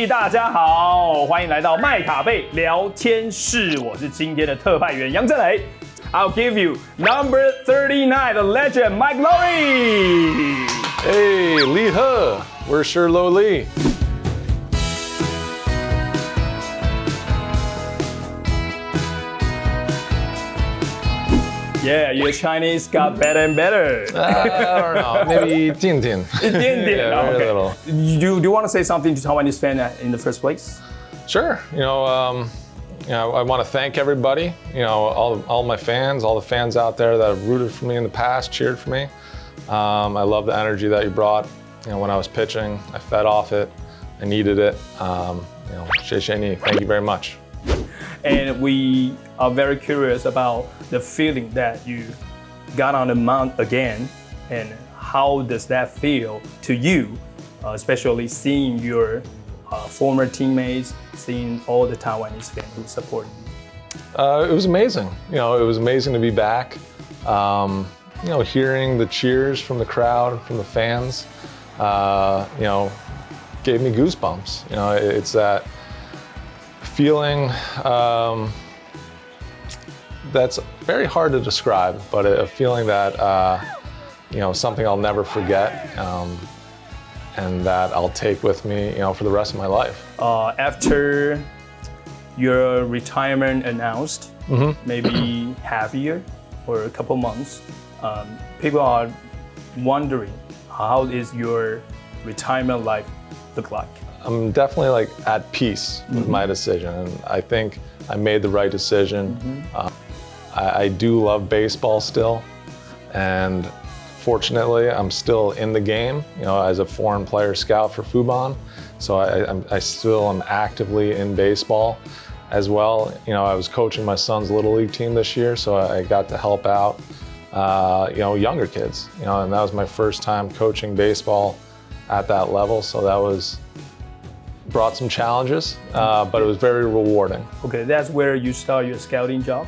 嘿，大家好，欢迎来到麦卡贝聊天室，我是今天的特派员杨振磊。I'll give you number 39, the legend Mike Lowry. Hey, Li He, we're sure Lo Li. Yeah, your Chinese got better and better. I don't know, maybe 点点. 一点点, Yeah, very okay. little. Do you want to say something to Taiwanese fans in the first place? Sure. I want to thank everybody. All my fans, all the fans out there that have rooted for me in the past, cheered for me. I love the energy that you brought. When I was pitching, I fed off it. I needed it. Xie xie ni. Thank you very much. And we are very curious about the feeling that you got on the mound again, and how does that feel to you, especially seeing your former teammates, seeing all the Taiwanese fans who support you? It was amazing. It was amazing to be back. Hearing the cheers from the crowd, from the fans, gave me goosebumps. It's that feeling that's very hard to describe, but a feeling that something I'll never forget, and that I'll take with me for the rest of my life. After your retirement announced, maybe half a year or a couple months, people are wondering, how is your retirement life look like? I'm definitely at peace with my decision, and I think I made the right decision. I do love baseball still, and fortunately I'm still in the game, as a foreign player scout for Fuban, so I still am actively in baseball as well. I was coaching my son's little league team this year, so I got to help out younger kids, and that was my first time coaching baseball at that level, so that brought some challenges, but it was very rewarding. Okay, that's where you start your scouting job?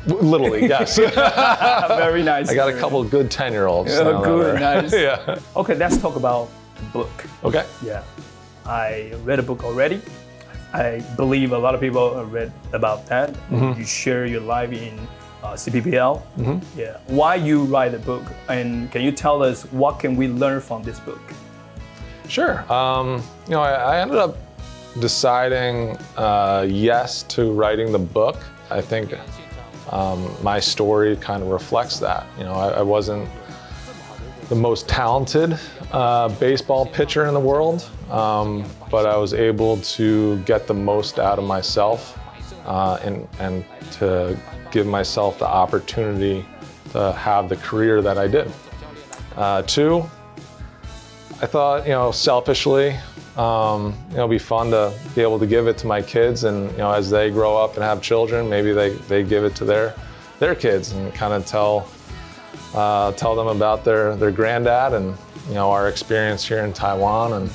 Literally, yes. Very nice. I got a couple of good 10-year-olds. Good, nice. Yeah. Okay, let's talk about the book. Okay. Yeah, I read a book already. I believe a lot of people have read about that. You share your life in CPBL. Yeah. Why you write a book, and can you tell us what can we learn from this book? Sure. I ended up deciding yes to writing the book. I think my story kind of reflects that. I wasn't the most talented baseball pitcher in the world, but I was able to get the most out of myself and to give myself the opportunity to have the career that I did. Two, I thought, selfishly, it'd be fun to be able to give it to my kids, and as they grow up and have children, maybe they give it to their kids and kind of tell them about their granddad and our experience here in Taiwan, and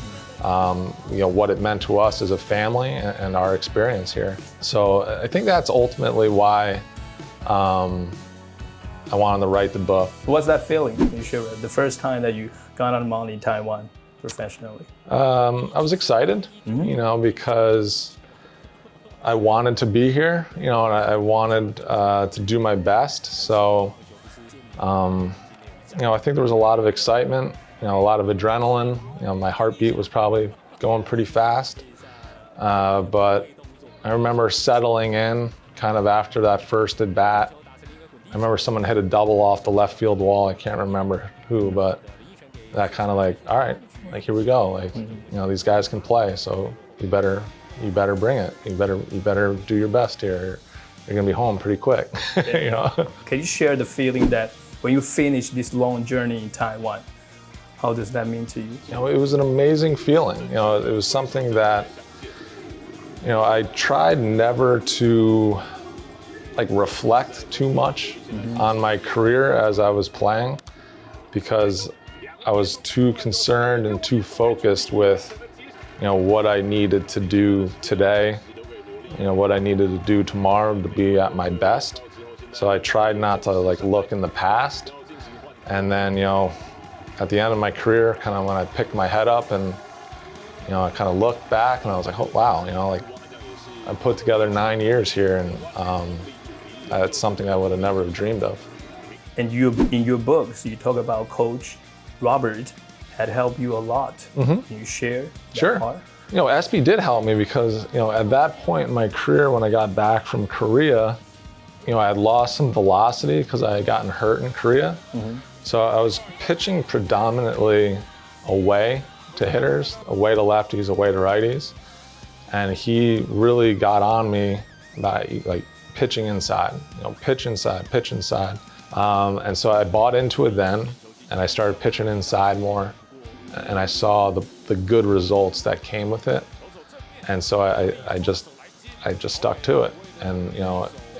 what it meant to us as a family and our experience here. So I think that's ultimately why I wanted to write the book. What's that feeling you share the first time that you got on the mound in Taiwan professionally? I was excited, because I wanted to be here, and I wanted to do my best. So, I think there was a lot of excitement, a lot of adrenaline. My heartbeat was probably going pretty fast. But I remember settling in kind of after that first at bat. I remember someone hit a double off the left field wall. I can't remember who, but that kind of all right, here we go. These guys can play, so you better bring it. You better do your best here. You're gonna be home pretty quick. Can you share the feeling that when you finish this long journey in Taiwan, how does that mean to you? It was an amazing feeling. It was something that I tried never to reflect too much on my career as I was playing, because I was too concerned and too focused with what I needed to do today, what I needed to do tomorrow to be at my best. So I tried not to look in the past. And then, at the end of my career, kind of when I picked my head up and I kind of looked back and I was like, oh wow, like I put together 9 years here, and that's something I would have never dreamed of. And in your books, you talk about Coach Robert had helped you a lot. Can you share that part? SB did help me because, at that point in my career, when I got back from Korea, I had lost some velocity because I had gotten hurt in Korea. So I was pitching predominantly away to hitters, away to lefties, away to righties. And he really got on me by like pitching inside, pitch inside, pitch inside. And so I bought into it then, and I started pitching inside more. And I saw the good results that came with it. And so I just stuck to it. And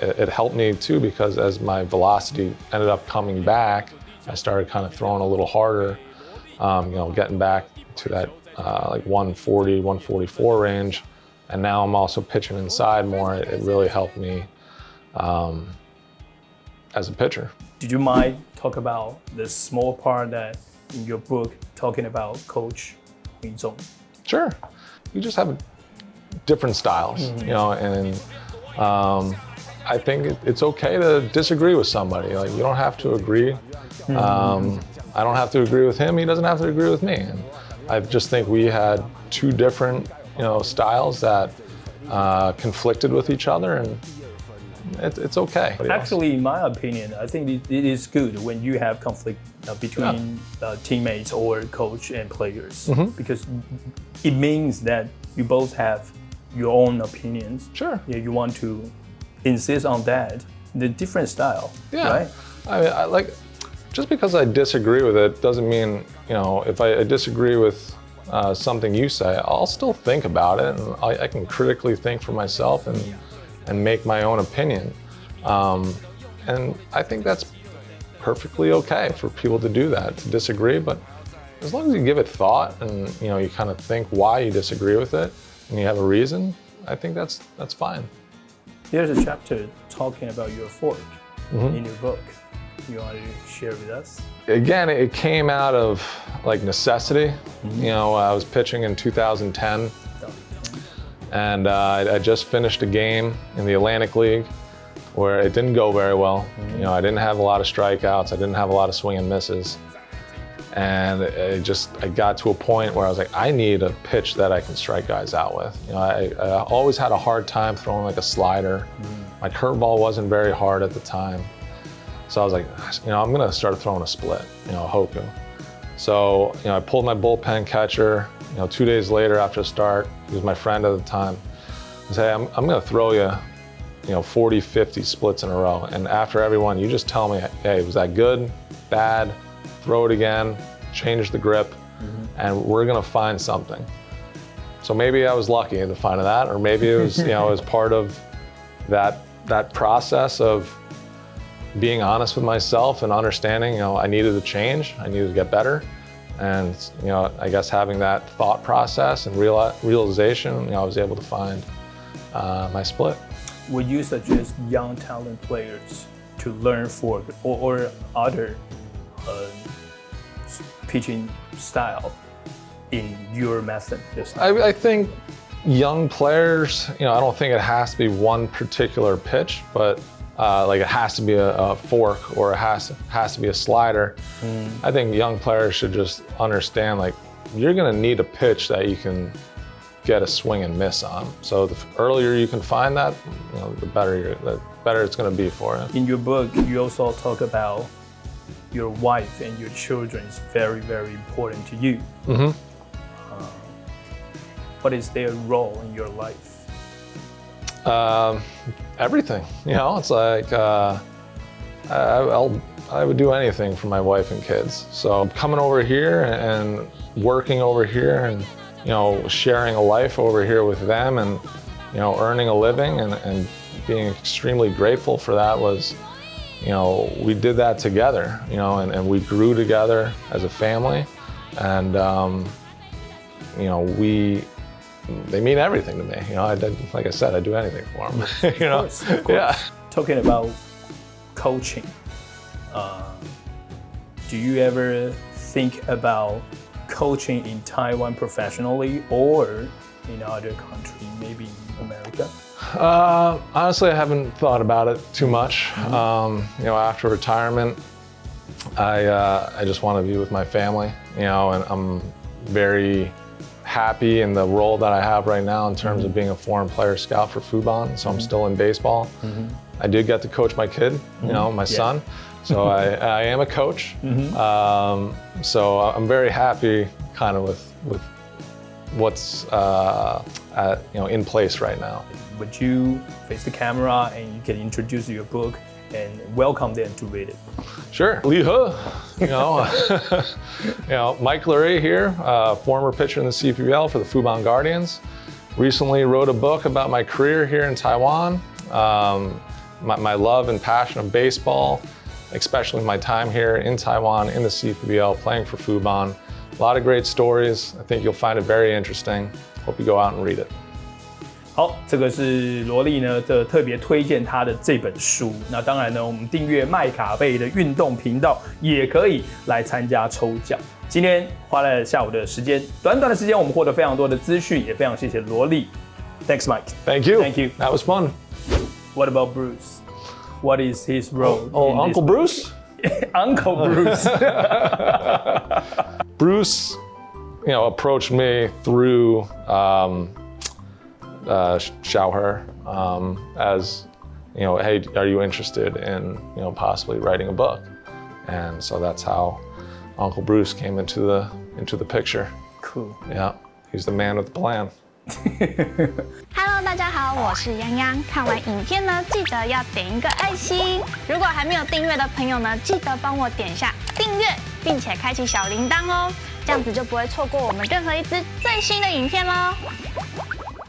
it helped me too, because as my velocity ended up coming back, I started kind of throwing a little harder, getting back to that like 140, 144 range. And now I'm also pitching inside more. It really helped me as a pitcher. Did you mind talk about the small part that in your book talking about Coach Huizong? Sure. You just have different styles, and I think it's okay to disagree with somebody. Like, you don't have to agree. I don't have to agree with him. He doesn't have to agree with me. And I just think we had two different, styles that conflicted with each other, and it's okay. Actually, in my opinion, I think it is good when you have conflict between teammates or coach and players, because it means that you both have your own opinions. Sure. Yeah, you want to insist on that, the different style. Yeah. Right? I mean, just because I disagree with it doesn't mean, if I disagree with something you say, I'll still think about it, and I can critically think for myself and make my own opinion. And I think that's perfectly okay for people to do that, to disagree, but as long as you give it thought and you kind of think why you disagree with it and you have a reason, I think that's fine. There's a chapter talking about your fork in your book. You want to share with us? Again, it came out of like necessity. I was pitching in 2010, and I just finished a game in the Atlantic League where it didn't go very well. I didn't have a lot of strikeouts. I didn't have a lot of swing and misses. And I got to a point where I was like, I need a pitch that I can strike guys out with. I always had a hard time throwing like a slider. My curveball wasn't very hard at the time. So I was like, I'm gonna start throwing a split, a Hoku. So, I pulled my bullpen catcher, 2 days later after the start, he was my friend at the time. I said, hey, I'm gonna throw you, 40, 50 splits in a row. And after every one, you just tell me, hey, was that good, bad, throw it again, change the grip, and we're gonna find something. So maybe I was lucky to find that, or maybe it was, it was part of that process of being honest with myself and understanding, I needed to change, I needed to get better. And, I guess having that thought process and realization, I was able to find my split. Would you suggest young talent players to learn fork or other pitching style in your method? I think young players, I don't think it has to be one particular pitch, but like it has to be a fork or it has to be a slider. I think young players should just understand, like, you're gonna need a pitch that you can get a swing and miss on. So the earlier you can find that, the better it's gonna be for you. In your book, you also talk about your wife and your children is very, very important to you. What is their role in your life? Everything, it's like, I would do anything for my wife and kids. So coming over here and working over here and, sharing a life over here with them and, earning a living and being extremely grateful for that was, we did that together, and we grew together as a family, and, they mean everything to me. Like I said, I do anything for them. Of course. Yeah. Talking about coaching, do you ever think about coaching in Taiwan professionally or in other country, maybe America? Honestly, I haven't thought about it too much. After retirement, I just want to be with my family, and I'm very happy in the role that I have right now in terms of being a foreign player scout for Fuban, so I'm still in baseball. I did get to coach my kid, my son, so I am a coach. So I'm very happy kind of with what's in place right now. Would you face the camera and you can introduce your book and welcome them to read it? Sure. Li He, Mike Lurie here, former pitcher in the CPBL for the Fuban Guardians. Recently wrote a book about my career here in Taiwan, my love and passion of baseball, especially my time here in Taiwan in the CPBL playing for Fuban. A lot of great stories. I think you'll find it very interesting. Hope you go out and read it. 好，这个是罗力呢的特别推荐他的这本书。那当然呢，我们订阅麦卡贝的运动频道也可以来参加抽奖。今天花了下午的时间，短短的时间，我们获得非常多的资讯，也非常谢谢罗力。Thanks, Mike. Thank you. Thank you. That was fun. What about Bruce? What is his role? Uncle Bruce? Uncle Bruce. Bruce, approached me through Xiao as, hey, are you interested in, possibly writing a book? And so that's how Uncle Bruce came into the picture. Cool. Yeah, he's the man with the plan. Hello， 大家好，我是泱泱。看完影片呢，记得要点一个爱心。如果还没有订阅的朋友呢，记得帮我点一下订阅，并且开启小铃铛哦，这样子就不会错过我们任何一支最新的影片喽。